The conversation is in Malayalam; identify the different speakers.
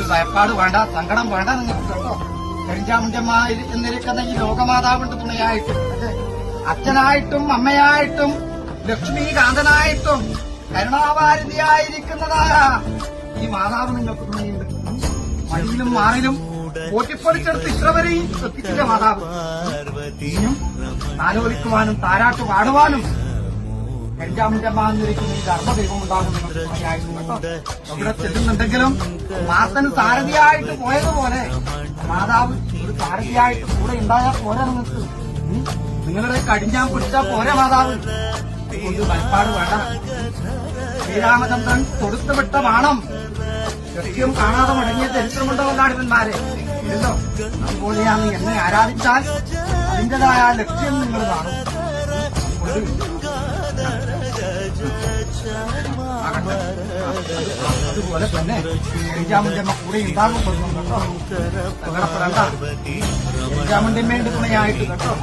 Speaker 1: ഒരു ഭയപ്പാട് വേണ്ട, സങ്കടം വേണ്ട നിങ്ങൾക്ക് കേട്ടോ. കരിഞ്ചാമുണ്ടമായി എന്നിരിക്കുന്ന ഈ ലോകമാതാവിന്റെ തുണയായിട്ടും അച്ഛനായിട്ടും അമ്മയായിട്ടും ലക്ഷ്മീകാന്തനായിട്ടും കരുണാഭാരതിയായിരിക്കുന്നതായ ഈ മാതാവ് നിങ്ങൾക്ക് തുണയുണ്ട്. മടിയിലും മാറിലും പോറ്റിപ്പൊളിച്ചെടുത്ത് ഇത്രവരെയും എത്തിച്ചില്ല മാതാവ്. ഇനിയും താലോലിക്കുവാനും താരാട്ട് പാടുവാനും കരിഞ്ചാമുണ്ടമാന്നിരിക്കുന്ന ഈ ധർമ്മദൈവം ഉണ്ടാകും കേട്ടോ. ഇവിടെ ചെല്ലുന്നുണ്ടെങ്കിലും മാത്തന് സാരഥിയായിട്ട് പോയതുപോലെ മാതാവ് ഒരു സാരഥിയായിട്ട് കൂടെ ഉണ്ടായാൽ പോരെ നിങ്ങൾക്ക്. നിങ്ങളുടെ കടിഞ്ഞാൻ പിടിച്ചാൽ പോരെ മാതാവ്. കൊണ്ട് ഭയപ്പാട് വേണ്ട. ശ്രീരാമചന്ദ്രൻ കൊടുത്തുവിട്ട ബാണം ലക്ഷ്യം കാണാതെ മടങ്ങിയ ചരിത്രമുണ്ടോ നാടിവന്മാരെ ഇല്ലല്ലോ. അതുപോലെയാണ് എന്നെ ആരാധിച്ചാൽ അതിന്റേതായ ലക്ഷ്യം നിങ്ങൾ കാണും. അതുപോലെ തന്നെ കരിഞ്ചാമുണ്ടമ്മ കൂടെ ഉണ്ടാകും കേട്ടോ. സങ്കടപ്പെടണ്ട. കരിഞ്ചാമുണ്ടമ്മയുടെ തുണയായിട്ട് കേട്ടോ.